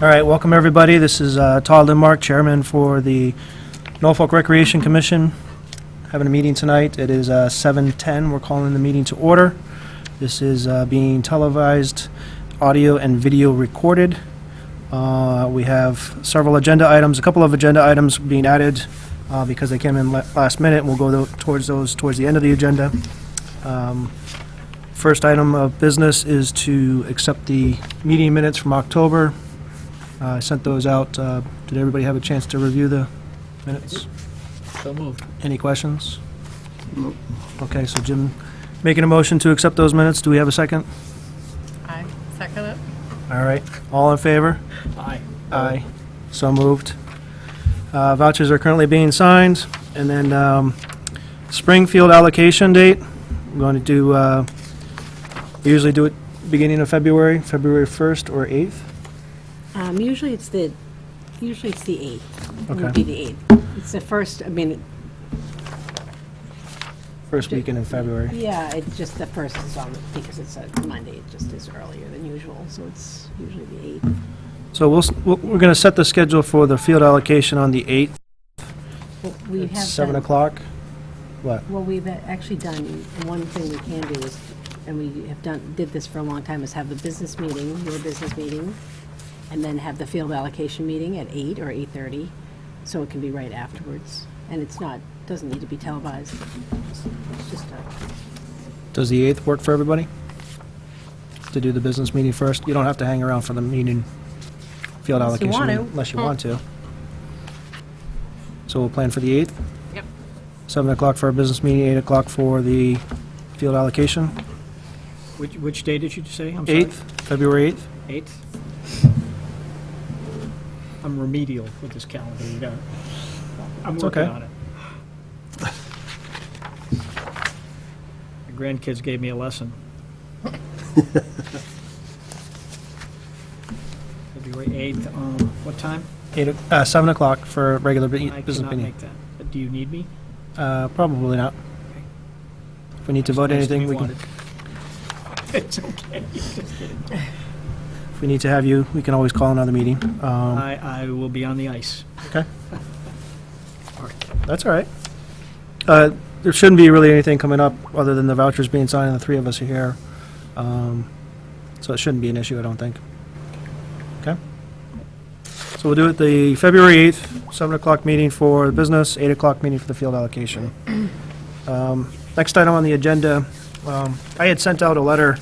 All right, welcome everybody. This is Todd Lindmark, Chairman for the Norfolk Recreation Commission. Having a meeting tonight. It is 7:10. We're calling the meeting to order. This is being televised, audio and video recorded. We have several agenda items, a couple of agenda items being added because they came in last minute. We'll go towards those towards the end of the agenda. First item of business is to accept the meeting minutes from October. I sent those out. Did everybody have a chance to review the minutes? So moved. Any questions? Nope. Okay, so Jim making a motion to accept those minutes. Do we have a second? I second it. All right. All in favor? Aye. Aye. So moved. Vouchers are currently being signed. And then Springfield allocation date, we're going to do, we usually do it beginning of February 1st or 8th. Usually it's the 8th. It Okay. would be the 8th. It's the first, First weekend in February. yeah, it's just the first is on, because it's a Monday, it just is earlier than usual, so it's usually the 8th. So we're going to set the schedule for the field allocation on the 8th. Well, we At have 7 done- o'clock. What? Well, we've actually done, one thing we can do is, and we have did this for a long time, is have the business meeting, your business meeting, and then have the field allocation meeting at 8 or 8:30, so it can be right afterwards. And it's not, doesn't need to be televised. It's just Does the 8th work for everybody? To do the business meeting first? You don't have to hang around for the meeting, field Unless you allocation want meeting, to. unless you want to. So we'll plan for the 8th? Yep. 7 o'clock for our business meeting, 8 o'clock for the field allocation. Which day did you say? I'm sorry. 8th, February 8th. 8th? I'm remedial with this calendar. You got it. I'm It's working okay. on it. My grandkids gave me a lesson. February 8th, what time? 7 o'clock for regular I business cannot meeting. make that. But do you need me? Probably not. If we need to vote Nice to anything, be we can, wanted. It's okay. Just kidding. if we need to have you, we can always call another meeting. I will be on the ice. Okay, All right. that's all right. There shouldn't be really anything coming up other than the vouchers being signed and the three of us are here. So it shouldn't be an issue, I don't think. Okay? So we'll do it the February 8th, 7 o'clock meeting for the business, 8 o'clock meeting for the field allocation. Next item on the agenda, I had sent out a letter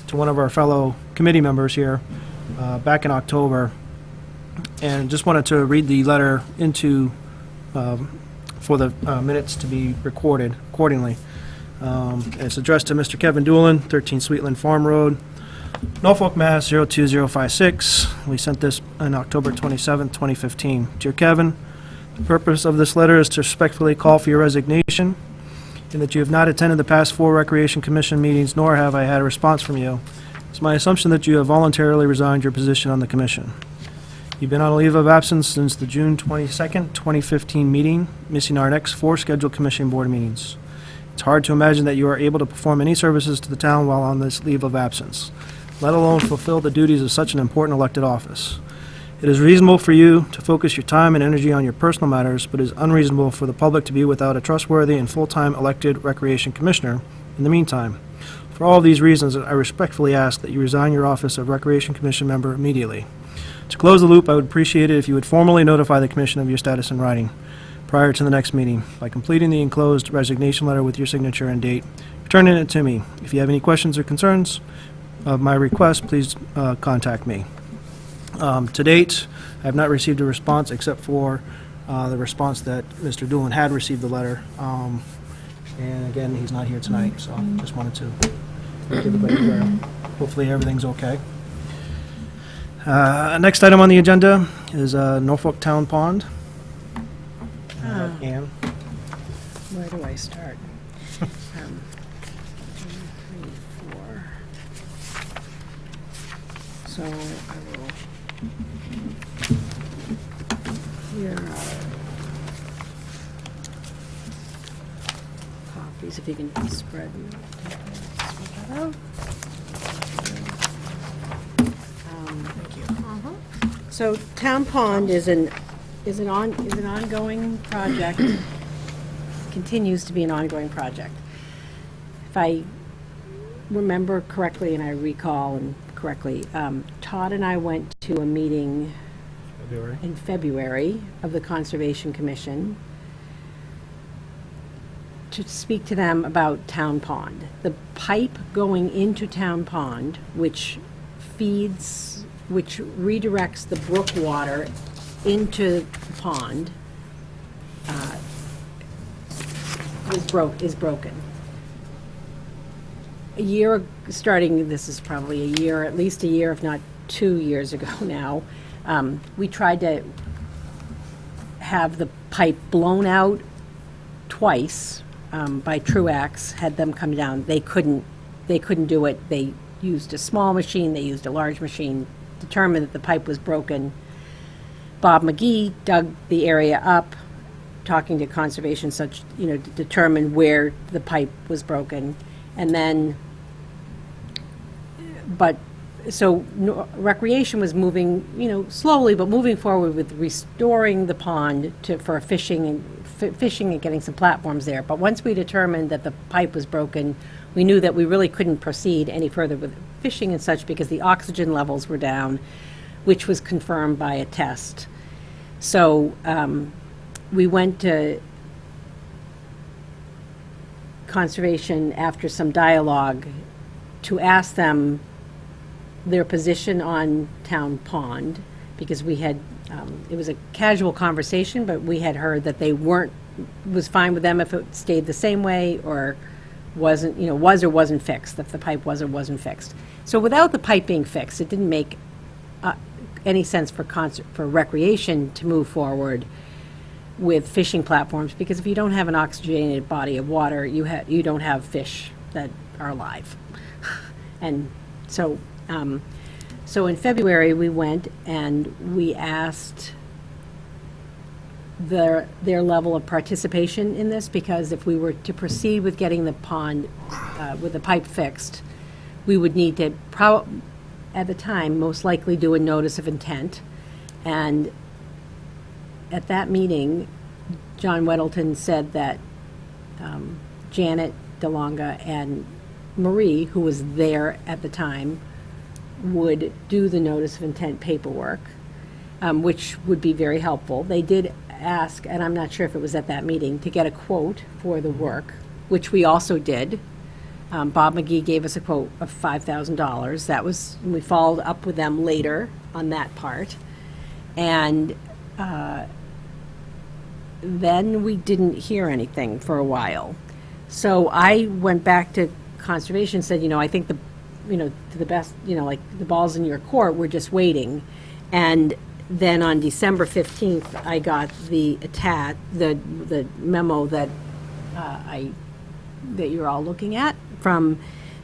to one of our fellow committee members here back in October, and just wanted to read the letter into, for the minutes to be recorded accordingly. It's addressed to Mr. Kevin Doolin, 13 Sweetland Farm Road, Norfolk, Mass. 02056. We sent this on October 27, 2015. Dear Kevin, the purpose of this letter is to respectfully call for your resignation, in that you have not attended the past 4 Recreation Commission meetings, nor have I had a response from you. It's my assumption that you have voluntarily resigned your position on the commission. You've been on a leave of absence since the June 22nd, 2015 meeting, missing our next 4 scheduled commission board meetings. It's hard to imagine that you are able to perform any services to the town while on this leave of absence, let alone fulfill the duties of such an important elected office. It is reasonable for you to focus your time and energy on your personal matters, but it is unreasonable for the public to be without a trustworthy and full-time elected recreation commissioner in the meantime. For all of these reasons, I respectfully ask that you resign your office of Recreation Commission member immediately. To close the loop, I would appreciate it if you would formally notify the commission of your status in writing prior to the next meeting by completing the enclosed resignation letter with your signature and date, returning it to me. If you have any questions or concerns of my request, please contact me. To date, I have not received a response except for the response that Mr. Doolin had received the letter. And again, he's not here tonight, so just wanted to make everybody aware. Hopefully everything's okay. Next item on the agenda is Norfolk Town Pond. Ann? Where do I start? 1, 2, 3, 4. So I will. Here are copies, if you can spread that out. Thank you. So Town Pond is an ongoing project, continues to be an ongoing project. If I remember correctly, and I recall and correctly, Todd and I went to a meeting February. in February of the Conservation Commission to speak to them about Town Pond. The pipe going into Town Pond, which redirects the brook water into the pond, is broken. This is probably a year, at least a year, if not 2 years ago now, we tried to have the pipe blown out twice by Truax, had them come down. They couldn't do it. They used a small machine, they used a large machine, determined that the pipe was broken. Bob McGee dug the area up, talking to conservation, to determine where the pipe was broken. And then, Recreation was moving, slowly, but moving forward with restoring the pond for fishing and getting some platforms there. But once we determined that the pipe was broken, we knew that we really couldn't proceed any further with fishing and such because the oxygen levels were down, which was confirmed by a test. So we went to Conservation after some dialogue to ask them their position on Town Pond, because we had, it was a casual conversation, but we had heard that they was fine with them if it stayed the same way or wasn't, was or wasn't fixed, if the pipe was or wasn't fixed. So without the pipe being fixed, it didn't make any sense for Recreation to move forward with fishing platforms, because if you don't have an oxygenated body of water, you don't have fish that are alive. And so in February, we went and we asked their level of participation in this, because if we were to proceed with getting the pond, with the pipe fixed, we would need to, at the time, most likely do a notice of intent. And at that meeting, John Weddleton said that Janet DeLonga and Marie, who was there at the time, would do the notice of intent paperwork, which would be very helpful. They did ask, and I'm not sure if it was at that meeting, to get a quote for the work, which we also did. Bob McGee gave us a quote of $5,000. That was, we followed up with them later on that part. And then we didn't hear anything for a while. So I went back to Conservation and said, I think to the best, like the ball's in your court, we're just waiting. And then on December 15th, I got the memo that that you're all looking at from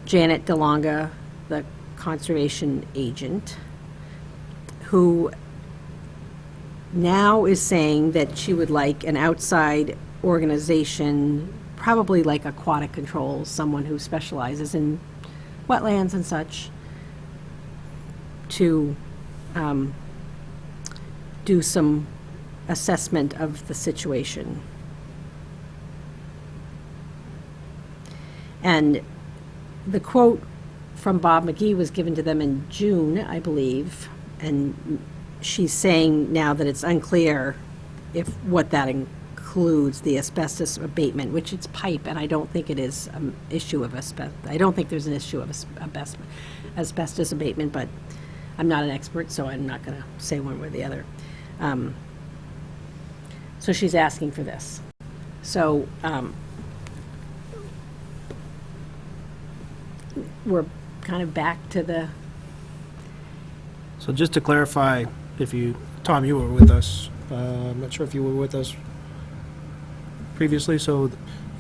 Janet DeLonga, the conservation agent, who now is saying that she would like an outside organization, probably like Aquatic Control, someone who specializes in wetlands and such, to do some assessment of the situation. And the quote from Bob McGee was given to them in June, I believe, and she's saying now that it's unclear if what that includes, the asbestos abatement, which it's pipe, and I don't think it is an issue of asbestos. I don't think there's an issue of asbestos abatement, but I'm not an expert, so I'm not going to say one way or the other. So she's asking for this. So we're kind of back to the... So just to clarify, Tom, you were with us. I'm not sure if you were with us previously. So it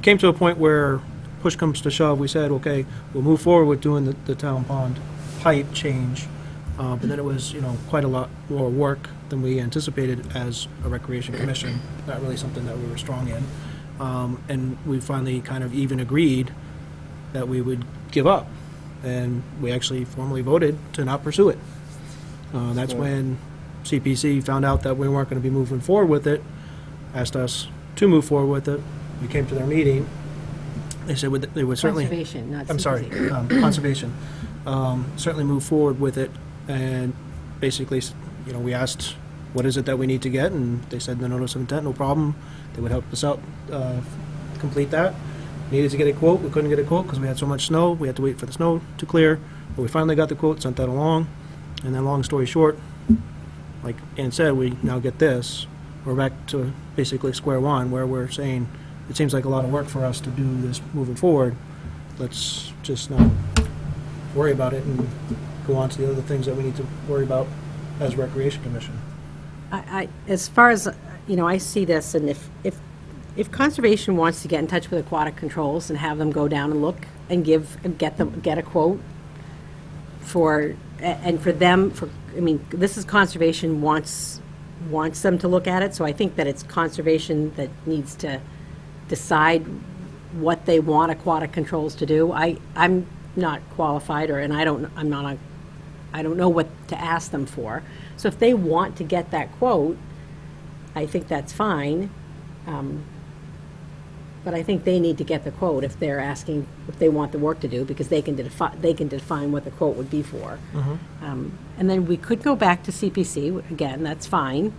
came to a point where push comes to shove. We said, okay, we'll move forward with doing the Town Pond pipe change. But then it was, quite a lot more work than we anticipated as a Recreation Commission. Not really something that we were strong in. And we finally kind of even agreed that we would give up. And we actually formally voted to not pursue it. That's when CPC found out that we weren't going to be moving forward with it, asked us to move forward with it. We came to their meeting. They said they would certainly. Conservation, not CPC. I'm sorry, conservation. Certainly move forward with it, and basically, we asked, what is it that we need to get, and they said the notice of intent, no problem. They would help us out, complete that. Needed to get a quote, we couldn't get a quote because we had so much snow, we had to wait for the snow to clear, but we finally got the quote, sent that along, and then long story short, like Ann said, we now get this. We're back to basically square one, where we're saying, it seems like a lot of work for us to do this moving forward. Let's just not worry about it and go on to the other things that we need to worry about as Recreation Commission. As far as, I see this, and if Conservation wants to get in touch with Aquatic Controls and have them go down and look and get a quote for them, this is Conservation wants them to look at it, so I think that it's Conservation that needs to decide what they want Aquatic Controls to do. I'm not qualified, I don't know what to ask them for. So if they want to get that quote, I think that's fine. But I think they need to get the quote if they're asking, if they want the work to do, because they can define what the quote would be for. And then we could go back to CPC, again, that's fine.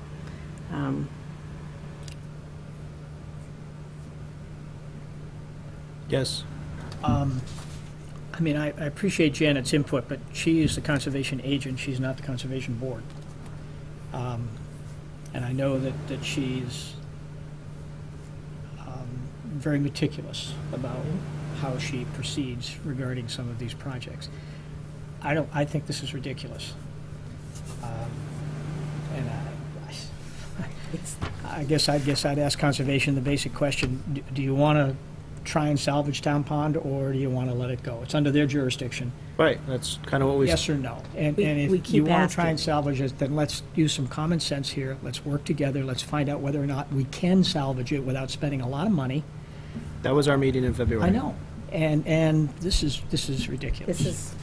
Yes. I appreciate Janet's input, but she is the conservation agent, she's not the conservation board. And I know that she's very meticulous about how she proceeds regarding some of these projects. I think this is ridiculous. And I guess I'd ask Conservation the basic question, do you want to try and salvage Town Pond, or do you want to let it go? It's under their jurisdiction. Right, that's kind of what we. Yes or no? And We if keep you want to try asking. and salvage it, then let's use some common sense here. Let's work together. Let's find out whether or not we can salvage it without spending a lot of money. That was our meeting in February. I know. And this is ridiculous.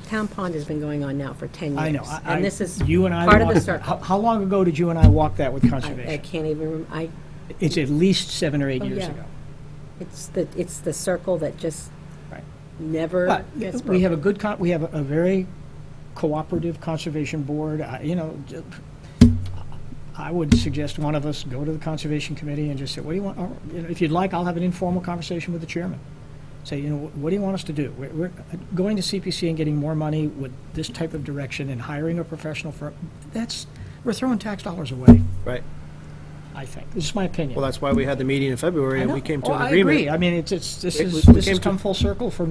Town Pond has been going on now for 10 years. I know. And this is you and I part of the walked- circle. How long ago did you and I walk that with I Conservation? can't even, It's at least 7 or 8 Oh, years yeah. ago. it's the circle that just Right. never But gets we have broken. we have a very cooperative conservation board. I would suggest one of us go to the conservation committee and just say, what do you want? Or, if you'd like, I'll have an informal conversation with the chairman. Say, what do you want us to do? We're going to CPC and getting more money with this type of direction and hiring a professional firm. We're throwing tax dollars away, Right. I think. This is my opinion. Well, that's why we had the meeting in February, and we came to an agreement. I agree. I mean, this We has came to- come full circle for,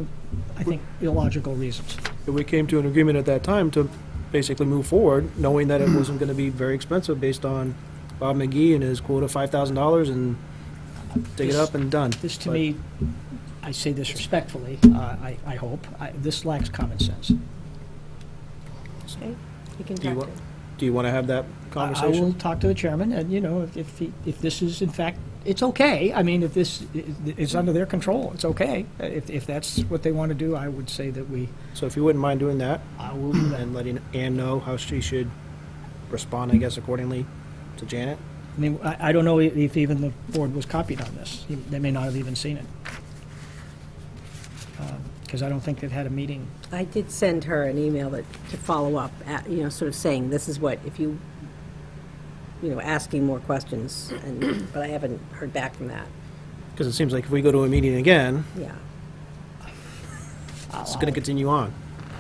I think, illogical reasons. We came to an agreement at that time to basically move forward, knowing that it wasn't going to be very expensive based on Bob McGee and his quote of $5,000 and dig it up and done. This, to But- me, I say this respectfully, I hope, this lacks common sense. Okay, we can Do you talk want, to do you want to have that I will conversation? talk to the chairman, and, if this is, in fact, it's okay. I mean, if this is under their control, it's okay. If that's what they want to do, I would say that So if you wouldn't mind doing that, I will do that. and letting Ann know how she should respond, I guess, accordingly to Janet. I mean, I don't know if even the board was copied on this. They may not have even seen it. Because I don't think they've had a meeting. I did send her an email to follow up, sort of saying, this is what, if you, asking more questions, but I haven't heard back from that, Because it seems like if we go to a meeting again, yeah. it's going to continue on.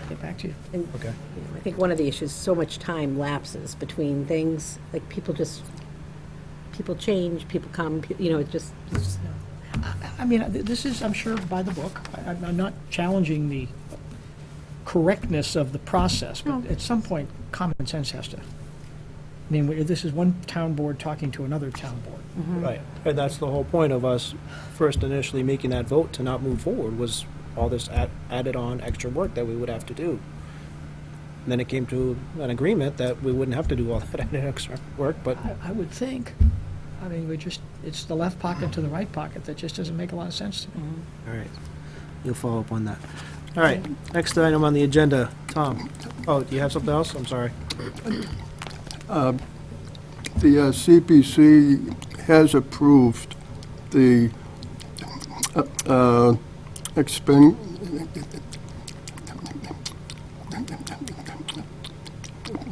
I'll get back to you. And, Okay. I think one of the issues, so much time lapses between things, like people change, people come, it just, I mean, this is, I'm sure, by the book. I'm not challenging the correctness of the process, but at some point, common sense has to. I mean, this is one town board talking to another town board. Right. And that's the whole point of us first initially making that vote to not move forward, was all this added on extra work that we would have to do. And then it came to an agreement that we wouldn't have to do all that added extra work, but I would think. I mean, it's the left pocket to the right pocket that just doesn't make a lot of sense to me. all right. You'll follow up on that. All right, next item on the agenda, Tom. Oh, do you have something else? I'm sorry. The CPC has approved the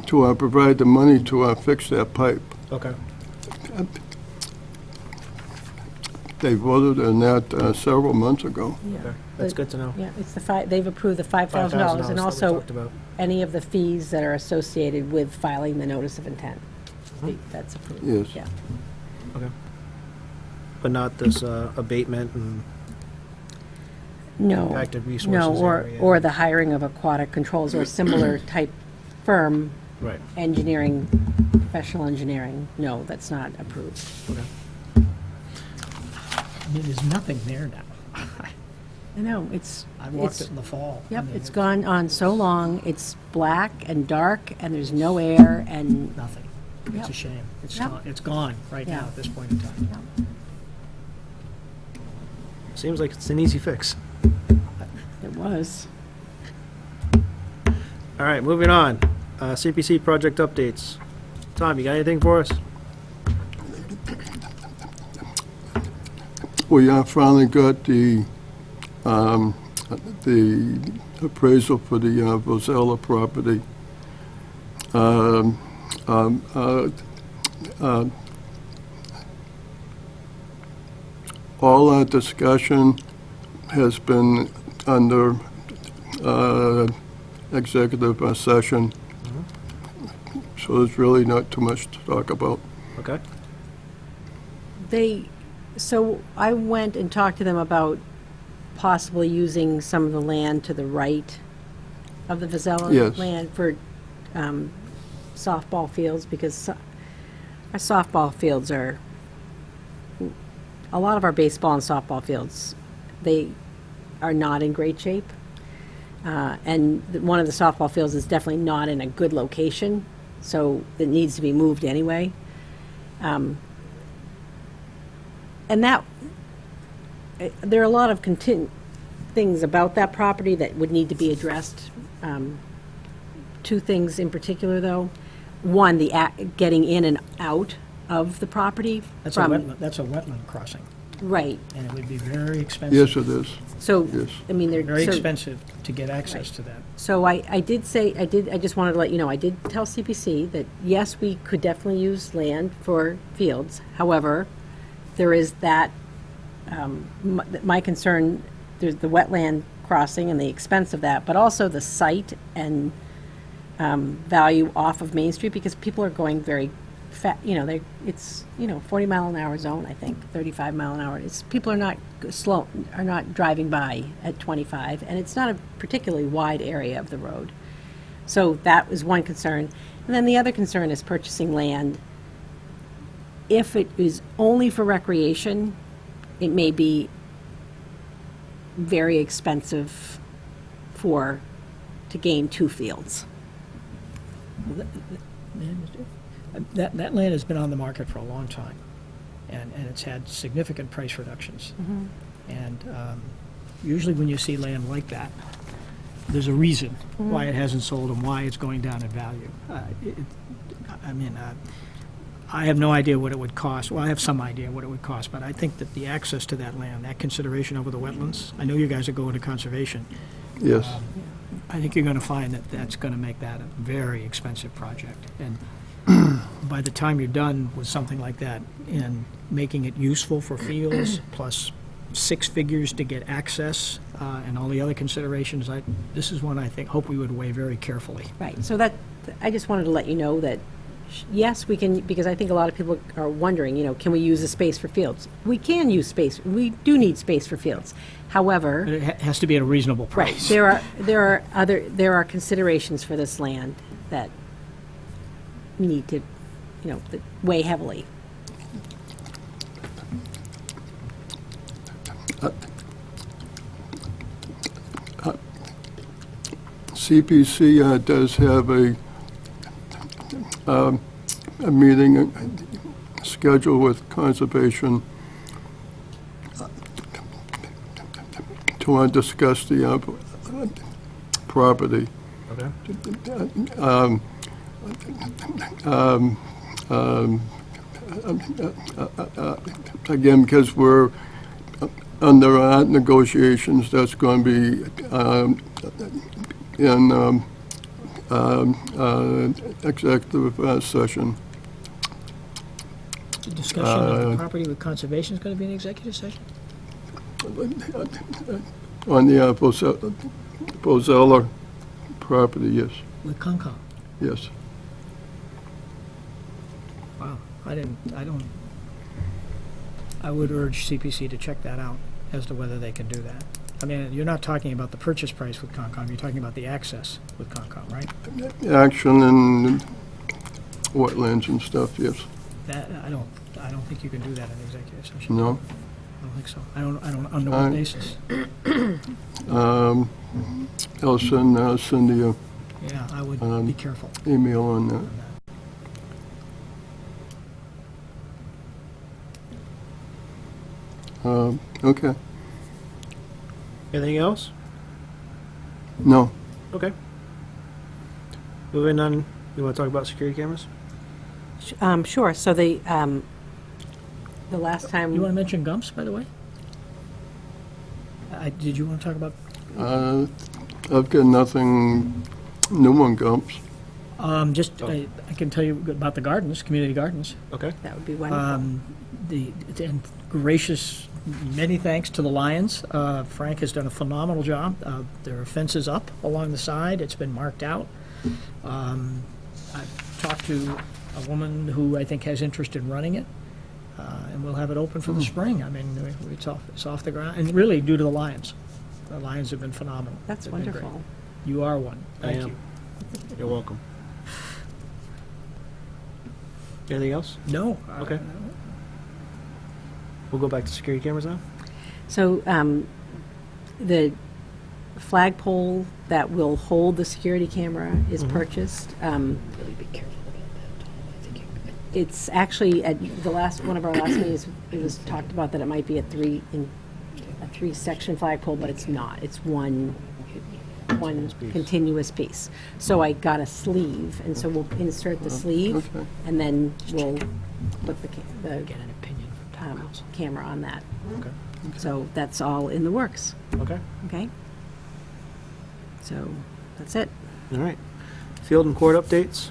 to provide the money to fix that pipe. Okay. They voted on that several months ago. Okay. That's good to know. Yeah, it's they've approved the $5,000 and that we also talked about. any of the fees that are associated with filing the notice of intent. That's approved. Yes. Yeah. Okay. But not this abatement and No. impacted No, resources or, area. or the hiring of aquatic controls or a similar type firm, Right. engineering, professional engineering. No, that's not approved. Okay. I mean, there's nothing there now. I know, it's, I walked it in the fall. I yep, mean, it's gone on so long, it's black and dark, and there's no air, and, Nothing. It's Yep. a shame. It's Yep. gone, it's gone right now Yeah. at this point in time. Seems like it's an easy fix. it was. All right, moving on. CPC project updates. Tom, you got anything for us? We finally got the appraisal for the Vozella property. All our discussion has been under executive session, so there's really not too much to talk about. Okay. So I went and talked to them about possibly using some of the land to the right of the Vazella Yes. land for softball fields, because our softball fields are, a lot of our baseball and softball fields, they are not in great shape. And one of the softball fields is definitely not in a good location, so it needs to be moved anyway. And there are a lot of things about that property that would need to be addressed. Two things in particular, though. One, getting in and out of the property. That's a wetland crossing, Right. and it would be very expensive. Yes, it is. So, Yes. I mean, they're. Very so- expensive to get access to that. So I did say, I just wanted to let you know, I did tell CPC that, yes, we could definitely use land for fields. However, there is that, my concern, there's the wetland crossing and the expense of that, but also the site and value off of Main Street, because people are going very it's 40-mile-an-hour zone, I think, 35-mile-an-hour. People are not are not driving by at 25, and it's not a particularly wide area of the road. So that was one concern. And then the other concern is purchasing land. If it is only for recreation, it may be very expensive to gain 2 fields. That land has been on the market for a long time, and it's had significant price reductions. And usually when you see land like that, there's a reason why it hasn't sold and why it's going down in value. I have no idea what it would cost. Well, I have some idea what it would cost, but I think that the access to that land, that consideration over the wetlands, I know you guys are going to conservation. Yes. I think you're going to find that that's going to make that a very expensive project. And by the time you're done with something like that and making it useful for fields, plus 6 figures to get access and all the other considerations, this is one I hope we would weigh very carefully. Right, so I just wanted to let you know that, yes, we can, because I think a lot of people are wondering, can we use the space for fields? We can use space, we do need space for fields. However, But it has to be at a reasonable right, price. there are considerations for this land that need to, that weigh heavily. CPC does have a meeting scheduled with Conservation to discuss the property. Okay. again, because we're under negotiations, that's going to be in executive session. The discussion of the property with conservation is going to be an executive session? On the Bozella property, yes, With Concom? yes. Wow, I would urge CPC to check that out as to whether they can do that. I mean, you're not talking about the purchase price with Concom, you're talking about the access with Concom, right? Action and wetlands and stuff, yes. That, I don't think you can do that in executive session. No? I don't think so. I don't, under what basis? I'll send Cindy a Yeah, I would be careful. email on that. Okay. Anything else? No. Okay. Moving on, you want to talk about security cameras? Sure, so the last time. You want to mention Gumps, by the way? Did you want to talk about, I've got nothing new on Gumps. I can tell you about the gardens, community gardens. Okay. That would be wonderful. And gracious, many thanks to the Lions. Frank has done a phenomenal job. There are fences up along the side. It's been marked out. I've talked to a woman who I think has interest in running it, and we'll have it open for the spring. I mean, it's off the ground, and really due to the Lions. The Lions have been phenomenal. That's They've been great. wonderful. You are one. I Thank am. you. You're welcome. Anything else? No. Okay. We'll go back to security cameras now? So the flagpole that will hold the security camera is purchased. It's actually at one of our last meetings, it was talked about that it might be a three-section flagpole, but it's not. It's one continuous piece. So I got a sleeve, and so we'll insert the sleeve, Okay. and then we'll put the Get an opinion from town council. camera on that. Okay. So that's all in the works, Okay. okay? So that's it. All right. Field and court updates?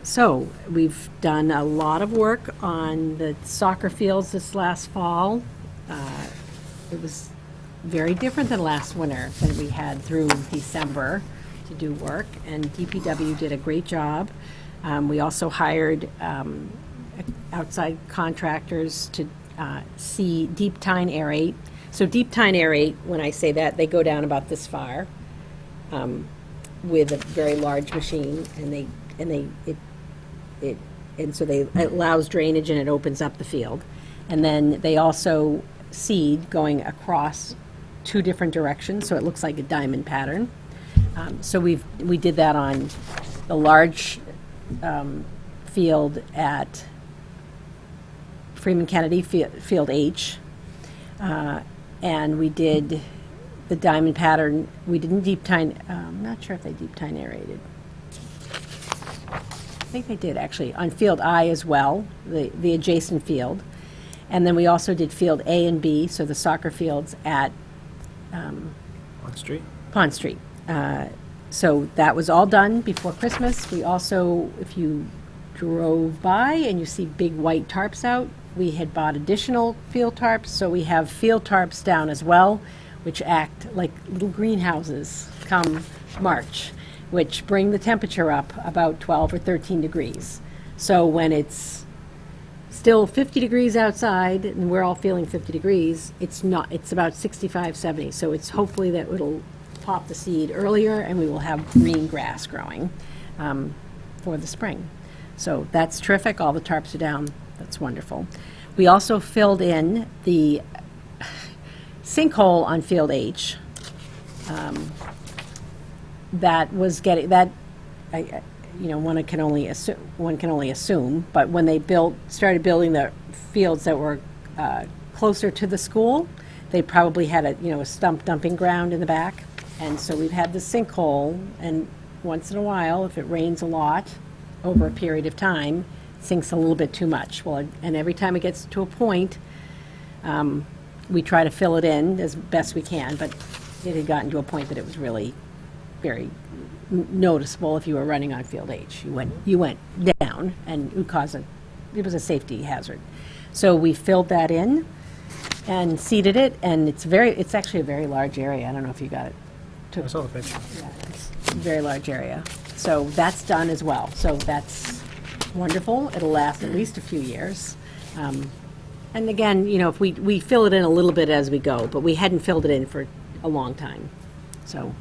So we've done a lot of work on the soccer fields this last fall. It was very different than last winter when we had through December to do work, and DPW did a great job. We also hired outside contractors to deep tine aerate. So deep tine aerate, when I say that, they go down about this far with a very large machine, and so it allows drainage and it opens up the field. And then they also seed going across two different directions, so it looks like a diamond pattern. So we did that on the large field at Freeman Kennedy, Field H, and we did the diamond pattern. We didn't deep tine. I'm not sure if they deep tine aerated. I think they did actually on Field I as well, the adjacent field, and then we also did Field A and B, so the soccer fields at On street? Pond Street. So that was all done before Christmas. We also, if you drove by and you see big white tarps out, we had bought additional field tarps, so we have field tarps down as well, which act like little greenhouses come March, which bring the temperature up about 12 or 13 degrees. So when it's still 50 degrees outside, and we're all feeling 50 degrees, it's about 65, 70. So it's hopefully that it'll pop the seed earlier, and we will have green grass growing for the spring. So that's terrific. All the tarps are down. That's wonderful. We also filled in the sinkhole on Field H. That was getting that. One can only assume. But when they started building the fields that were closer to the school, they probably had a stump dumping ground in the back, and so we've had the sinkhole, and once in a while, if it rains a lot over a period of time, sinks a little bit too much. Well, and every time it gets to a point, we try to fill it in as best we can, but it had gotten to a point that it was really very noticeable if you were running on field H. You went down, and it was a safety hazard. So we filled that in and seeded it, and it's actually a very large area. I don't know if you got it. I saw the picture. Yeah, it's a very large area. So that's done as well. So that's wonderful. It'll last at least a few years. And again, if we fill it in a little bit as we go, but we hadn't filled it in for a long time. So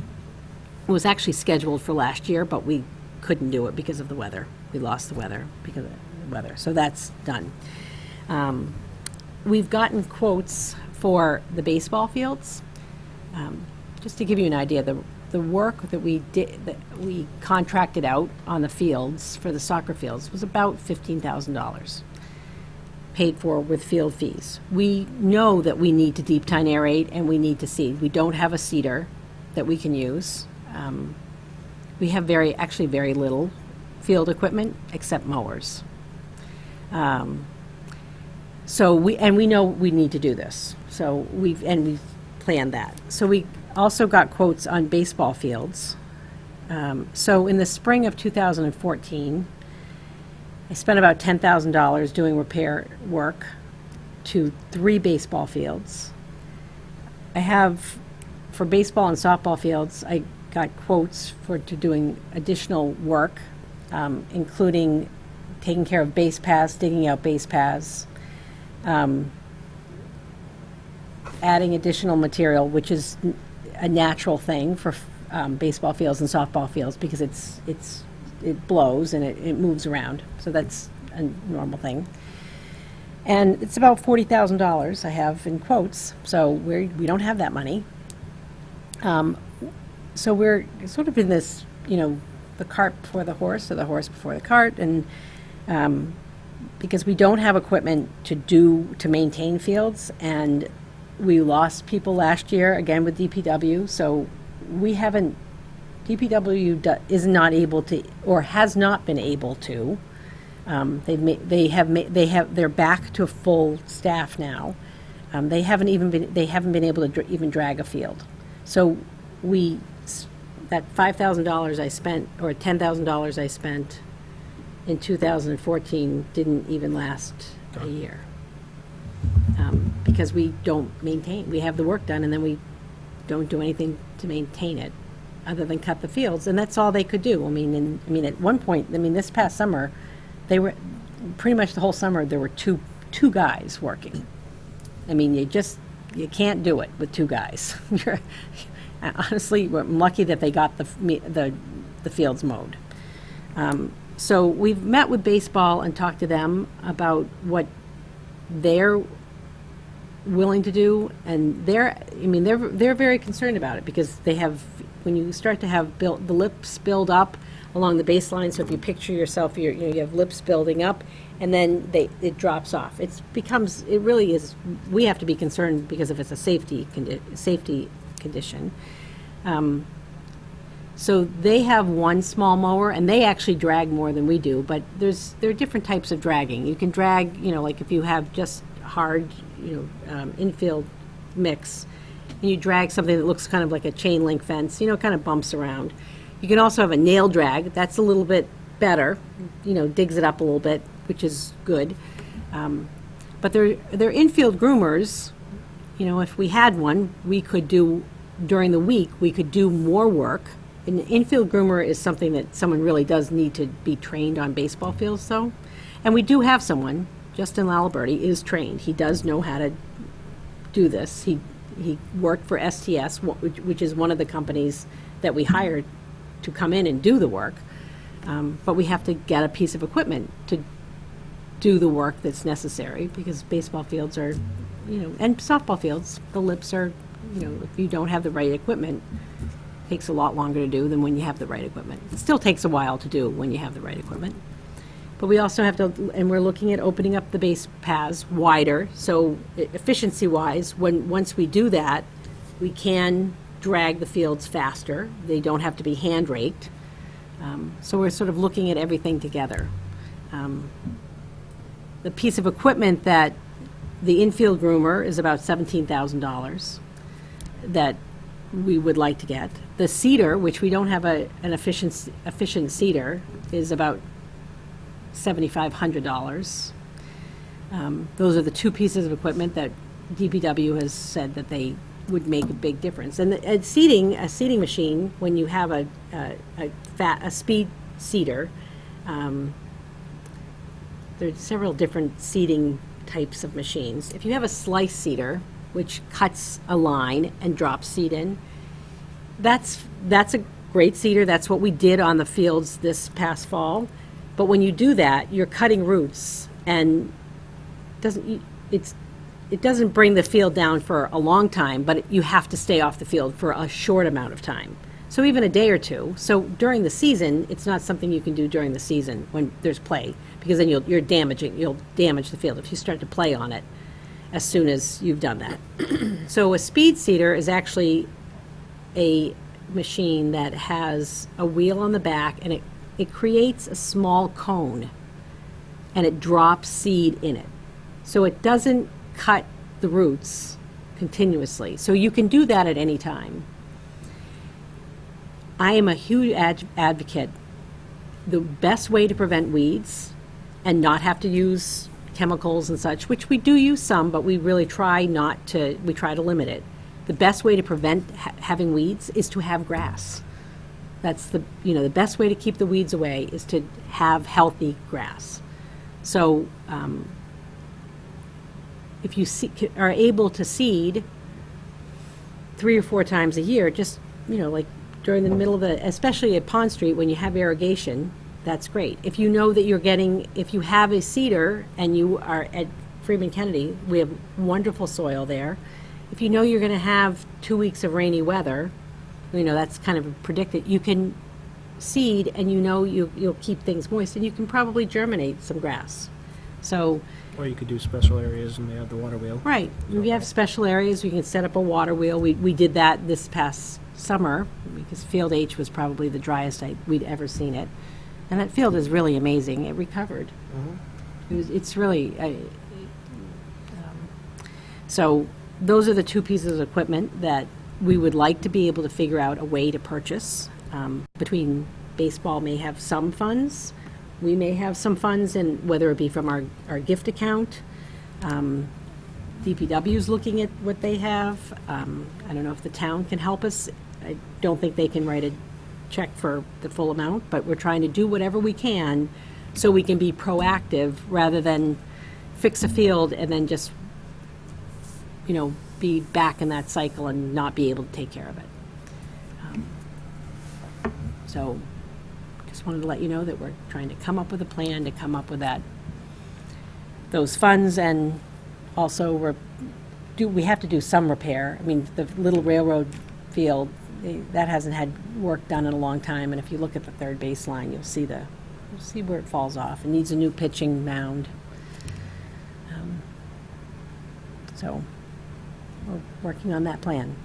it was actually scheduled for last year, but we couldn't do it because of the weather. We lost the weather because of the weather. So that's done. We've gotten quotes for the baseball fields. Just to give you an idea, the work that we did, that we contracted out on the fields for the soccer fields was about $15,000, paid for with field fees. We know that we need to deep tine aerate and we need to seed. We don't have a seeder that we can use. We have actually very little field equipment except mowers. So we know we need to do this. So we've planned that. So we also got quotes on baseball fields. So in the spring of 2014, I spent about $10,000 doing repair work to 3 baseball fields. I have, for baseball and softball fields, I got quotes to doing additional work, including taking care of base paths, digging out base paths, adding additional material, which is a natural thing for baseball fields and softball fields because it blows and it moves around. So that's a normal thing. And it's about $40,000 I have in quotes. So we don't have that money. So we're sort of in this, the cart before the horse or the horse before the cart. And because we don't have equipment to maintain fields, and we lost people last year again with DPW. So we haven't. DPW is not able to, or has not been able to. They're back to full staff now. They haven't been able to even drag a field. So that $5,000 I spent, or $10,000 I spent in 2014 didn't even last a year. Because we don't maintain, we have the work done and then we don't do anything to maintain it other than cut the fields, and that's all they could do. I mean, at one point, this past summer, they were pretty much the whole summer there were two guys working. You can't do it with 2 guys. Honestly, we're lucky that they got the fields mowed. So we've met with baseball and talked to them about what they're willing to do, and they're very concerned about it because they have, when you start to have the lips build up along the baseline. So if you picture yourself, you have lips building up, and then it drops off. It really is. We have to be concerned because if it's a safety condition. So they have one small mower, and they actually drag more than we do. But there are different types of dragging. You can drag, like if you have just hard, infield mix, and you drag something that looks kind of like a chain link fence, kind of bumps around. You can also have a nail drag. That's a little bit better, digs it up a little bit, which is good. But they're infield groomers. If we had one, we could do, during the week, we could do more work. An infield groomer is something that someone really does need to be trained on baseball fields, though. And we do have someone. Justin Laliberti is trained. He does know how to do this. He worked for STS, which is one of the companies that we hired to come in and do the work. But we have to get a piece of equipment to do the work that's necessary because baseball fields are, and softball fields, the lips are, if you don't have the right equipment, it takes a lot longer to do than when you have the right equipment. It still takes a while to do when you have the right equipment. But we also have to, and we're looking at opening up the base paths wider. So efficiency-wise, once we do that, we can drag the fields faster. They don't have to be hand raked. So we're sort of looking at everything together. The piece of equipment that the infield groomer is about $17,000 that we would like to get. The seeder, which we don't have an efficient seeder, is about $7,500. Those are the two pieces of equipment that DPW has said that they would make a big difference. And a seeding machine, when you have a speed seeder, there's several different seeding types of machines. If you have a slice seeder, which cuts a line and drops seed in, that's a great seeder. That's what we did on the fields this past fall. But when you do that, you're cutting roots, and it doesn't bring the field down for a long time, but you have to stay off the field for a short amount of time. So even a day or two. So during the season, it's not something you can do during the season when there's play, because then you'll damage the field if you start to play on it as soon as you've done that. So a speed seeder is actually a machine that has a wheel on the back, and it creates a small cone, and it drops seed in it. So it doesn't cut the roots continuously. So you can do that at any time. I am a huge advocate. The best way to prevent weeds and not have to use chemicals and such, which we do use some, but we really try to limit it. The best way to prevent having weeds is to have grass. That's the best way to keep the weeds away is to have healthy grass. So if you are able to seed 3 or 4 times a year, just, like during the middle of especially at Pond Street when you have irrigation, that's great. If you know that if you have a seeder and you are at Freeman Kennedy, we have wonderful soil there. If you know you're going to have 2 weeks of rainy weather, that's kind of predicted, you can seed and you'll keep things moist, and you can probably germinate some grass. So, Or you could do special areas and they have the water wheel. right, we have special areas, we can set up a water wheel. We did that this past summer, because Field H was probably the driest we'd ever seen it. And that field is really amazing. It recovered. It's really, so those are the two pieces of equipment that we would like to be able to figure out a way to purchase. Between baseball may have some funds, we may have some funds, and whether it be from our gift account. DPW's looking at what they have. I don't know if the town can help us. I don't think they can write a check for the full amount, but we're trying to do whatever we can so we can be proactive rather than fix a field and then just, be back in that cycle and not be able to take care of it. So just wanted to let you know that we're trying to come up with a plan to come up with those funds, and also we have to do some repair. I mean, the little railroad field, that hasn't had work done in a long time, and if you look at the third baseline, you'll see where it falls off. It needs a new pitching mound. So we're working on that plan.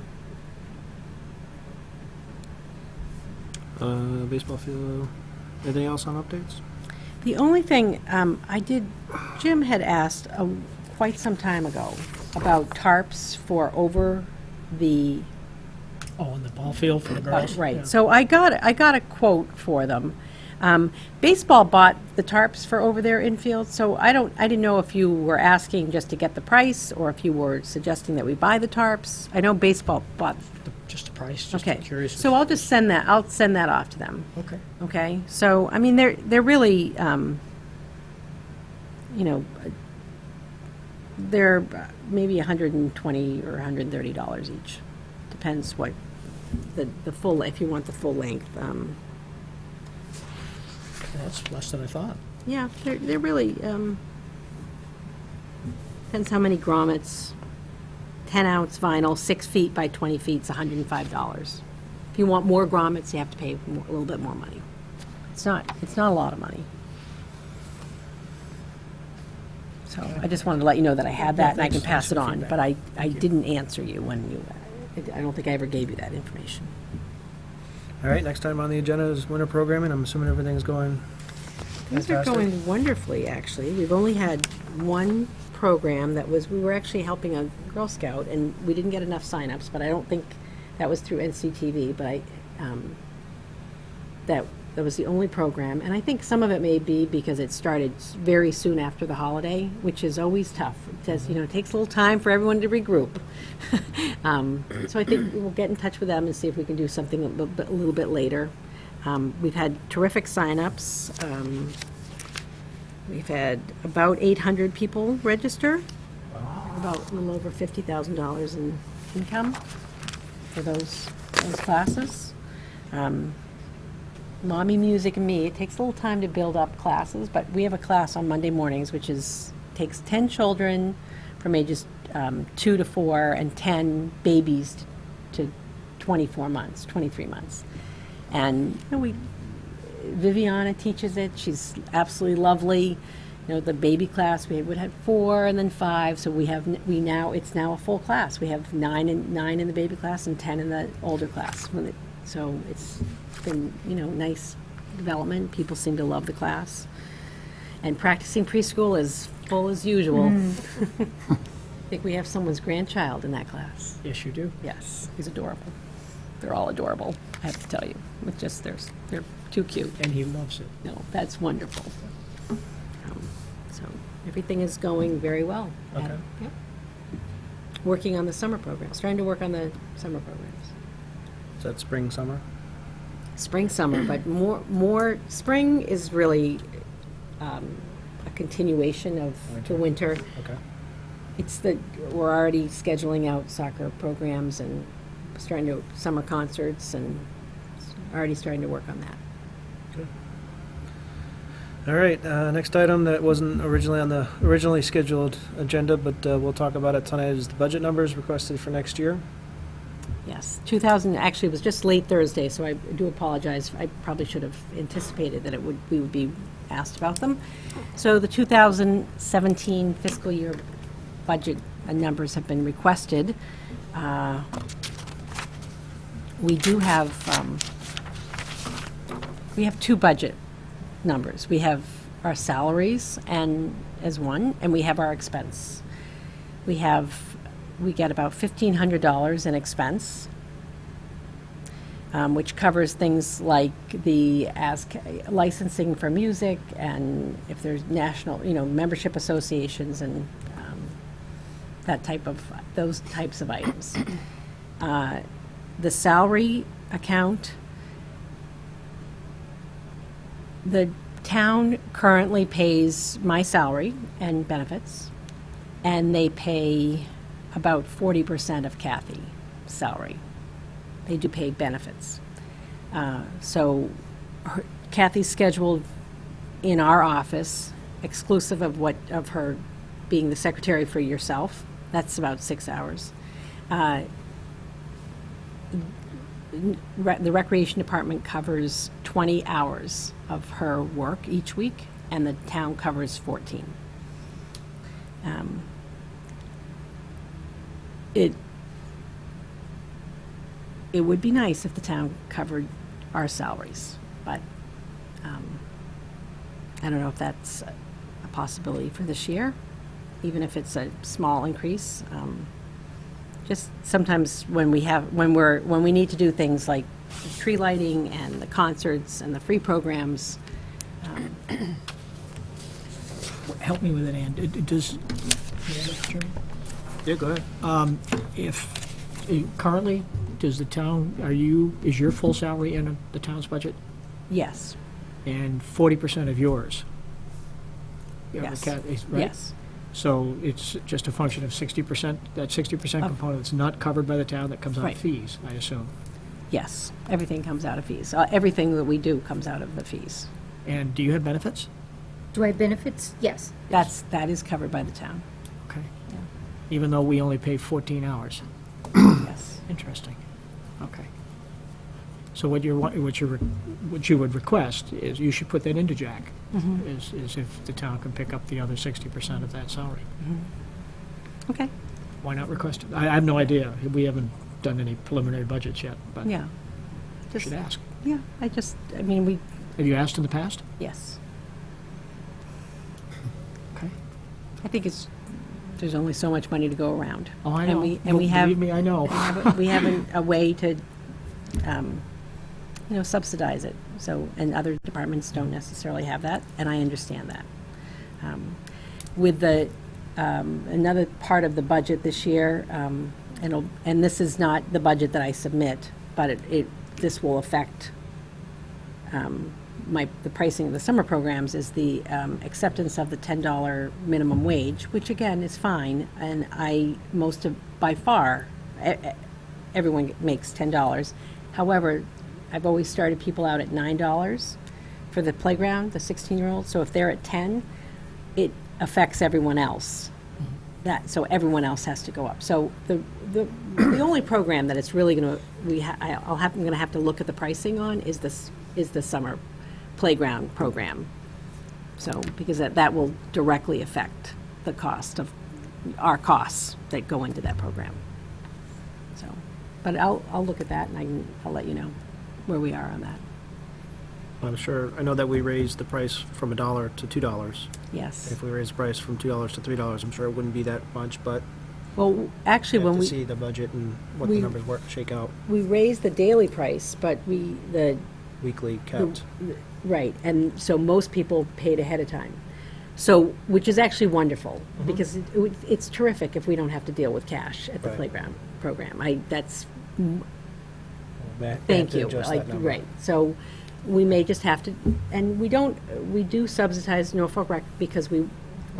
Baseball field. Anything else on updates? The only thing Jim had asked quite some time ago about tarps for over the Oh, in the ball field for the girls? right. Yeah. So I got a quote for them. Baseball bought the tarps for over their infield, so I didn't know if you were asking just to get the price or if you were suggesting that we buy the tarps. I know baseball bought. Just the price, just Okay. curious. So I'll send that off to them. Okay. Okay. So I mean they're really they're maybe $120 or $130 each. Depends what the full, if you want the full length. That's less than I thought. Yeah, they're really, depends how many grommets. 10-ounce vinyl, 6 feet by 20 feet is $105. If you want more grommets, you have to pay a little bit more money. It's not a lot of money. So I just wanted to let you know that I had that and I can pass it on, but I didn't answer you when I don't think I ever gave you that information. All right, next time on the agenda is winter programming. I'm assuming everything's going Things are fantastic. going wonderfully, actually. We've only had one program that was, we were actually helping a Girl Scout, and we didn't get enough signups, but I don't think that was through NCTV, but that was the only program. And I think some of it may be because it started very soon after the holiday, which is always tough. It does, it takes a little time for everyone to regroup. So I think we'll get in touch with them and see if we can do something a little bit later. We've had terrific signups. We've had about 800 people register, about a little over $50,000 in income for those classes. Mommy Music and Me, it takes a little time to build up classes, but we have a class on Monday mornings, which takes 10 children from ages 2 to 4 and 10 babies to 24 months, 23 months. And Viviana teaches it. She's absolutely lovely. The baby class we would have 4 and then 5. So it's now a full class. We have 9 in the baby class and 10 in the older class. So it's been nice development. People seem to love the class. And practicing preschool is full as usual. I think we have someone's grandchild in that class. Yes, you do. Yes, he's adorable. They're all adorable, I have to tell you. It's just they're too cute. And he loves it. No, that's wonderful. So everything is going very well. Okay. Yep. Working on the summer programs, trying to work on the summer programs. Is that spring, summer? Spring, summer, but more spring is really a continuation of the winter. Okay. We're already scheduling out soccer programs and summer concerts and already starting to work on that. All right, next item that wasn't originally on the originally scheduled agenda, but we'll talk about it tonight, is the budget numbers requested for next year. Yes, actually, it was just late Thursday, so I do apologize. I probably should have anticipated that we would be asked about them. So the 2017 fiscal year budget numbers have been requested. We have 2 budget numbers. We have our salaries as one, and we have our expense. We get about $1,500 in expense, which covers things like the licensing for music, and if there's national, membership associations and those types of items. The salary account, the town currently pays my salary and benefits, and they pay about 40% of Kathy's salary. They do pay benefits. So Kathy's scheduled in our office, exclusive of her being the secretary for yourself. That's about 6 hours. The Recreation Department covers 20 hours of her work each week, and the town covers 14. It would be nice if the town covered our salaries, but I don't know if that's a possibility for this year, even if it's a small increase. Just sometimes when we need to do things like tree lighting and the concerts and the free programs. Help me with it, Ann. Yeah, go ahead. Currently, does the town, is your full salary in the town's budget? Yes, And 40% of yours? yes, Right? yes. So it's just a function of 60%, that 60% component that's not covered by the town that comes out Right. of fees, I assume. Yes, everything comes out of fees. Everything that we do comes out of the fees. And do you have benefits? Do I have benefits? Yes. That is covered by the town, Okay. Yeah. Even though we only pay 14 hours? yes. Interesting. Okay. So what you would request is you should put that into Jack, is if the town can pick up the other 60% of that salary. Okay, Why not request it? I have no idea. We haven't done any preliminary budgets yet, but yeah. we Just should ask. Yeah, I mean, Have you asked in the past? yes. Okay. I think there's only so much money to go around. Oh, I And know. we- and we have- Believe me, I know. We have a way to, subsidize it. So, and other departments don't necessarily have that, and I understand that. With another part of the budget this year, and this is not the budget that I submit, but this will affect the pricing of the summer programs, is the acceptance of the $10 minimum wage, which again is fine, and by far, everyone makes $10. However, I've always started people out at $9 for the playground, the 16-year-olds, so if they're at 10, it affects everyone else. So everyone else has to go up. So the only program that it's really going to, I'm going to have to look at the pricing on is the summer playground program. So, because that will directly affect the cost of our costs that go into that program. So, but I'll look at that and I'll let you know where we are on that. I'm sure, I know that we raised the price from $1 to $2. Yes. If we raise the price from $2 to $3, I'm sure it wouldn't be that much, but Well, actually, we have when to we see the budget and what the we- numbers shake out we raised the daily price, but weekly kept. right, and so most people paid ahead of time. So, which is actually wonderful, because it's terrific if we don't have to deal with cash at the Right. playground program. May Thank have to you. adjust that number. Right, so we may just have to, and we do subsidize Norfolk Rec because we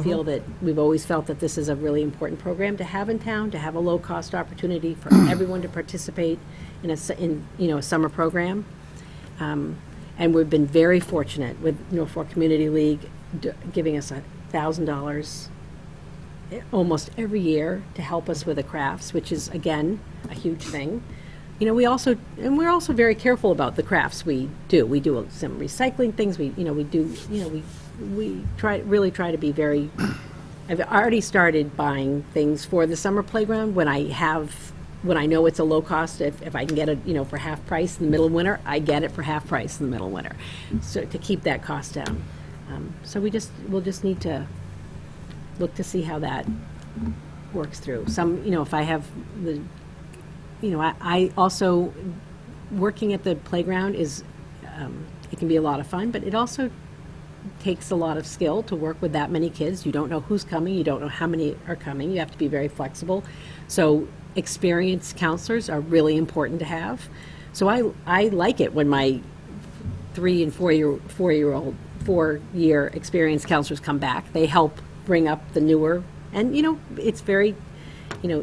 feel that, we've always felt that this is a really important program to have in town, to have a low-cost opportunity for everyone to participate in a summer program. And we've been very fortunate with Norfolk Community League giving us $1,000 almost every year to help us with the crafts, which is, again, a huge thing. We're also very careful about the crafts we do. We do some recycling things. We really try to be very. I've already started buying things for the summer playground when I know it's a low cost. If I can get it, for half price in the middle of winter, I get it for half price in the middle of winter, so to keep that cost down. So we'll just need to look to see how that works through. If I have the. I also, working at the playground is, it can be a lot of fun, but it also takes a lot of skill to work with that many kids. You don't know who's coming, you don't know how many are coming, you have to be very flexible. So experienced counselors are really important to have. So I like it when my 3 and 4-year experienced counselors come back. They help bring up the newer, and it's very,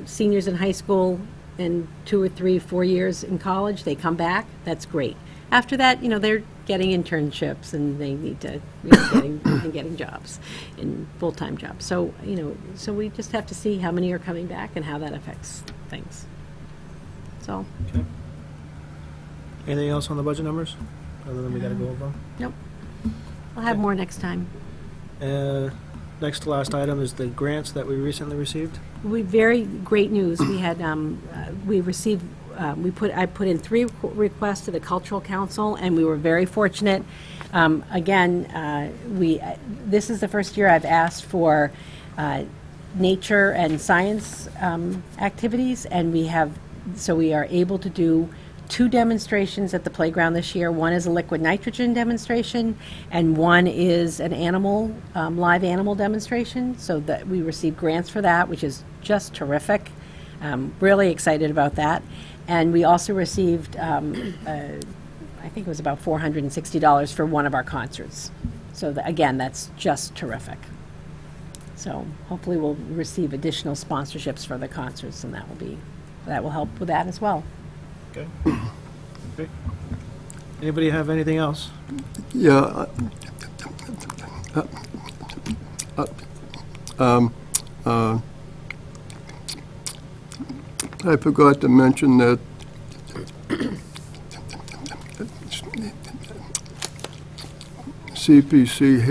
seniors in high school and 2 or 3, 4 years in college, they come back, that's great. After that, they're getting internships and they need to, getting jobs, and full-time jobs. So, so we just have to see how many are coming back and how that affects things. So, Okay. Anything else on the budget numbers, other than we gotta go over them? nope. I'll have more next time. Next to last item is the grants that we recently received. Very great news. We had, we received, I put in 3 requests to the Cultural Council, and we were very fortunate. Again, this is the first year I've asked for nature and science activities, and we are able to do 2 demonstrations at the playground this year. One is a liquid nitrogen demonstration, and one is an live animal demonstration. So that we received grants for that, which is just terrific. Really excited about that. And we also received, I think it was about $460 for one of our concerts. So again, that's just terrific. So hopefully we'll receive additional sponsorships for the concerts, and that will help with that as well. Okay. Okay. Anybody have anything else? Yeah. I forgot to mention that CPC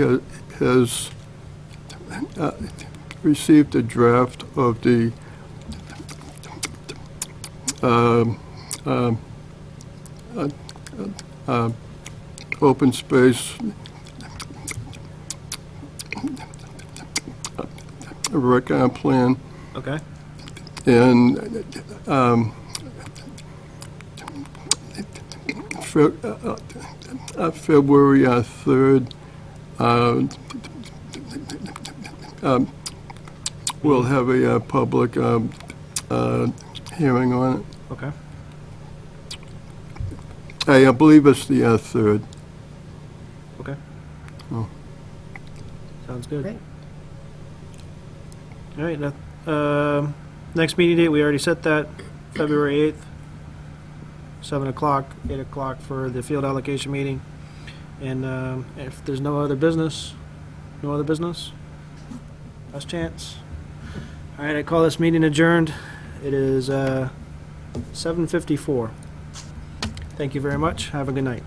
has received a draft of the open space rec plan, Okay, and February 3rd, we'll have a public hearing on it. okay. I believe it's the 3rd. Okay. Oh. Sounds good. Great. All right, next meeting date, we already set that, February 8th, 7 o'clock, 8 o'clock for the field allocation meeting. And if there's no other business, last chance. All right, I call this meeting adjourned. It is 7:54. Thank you very much. Have a good night.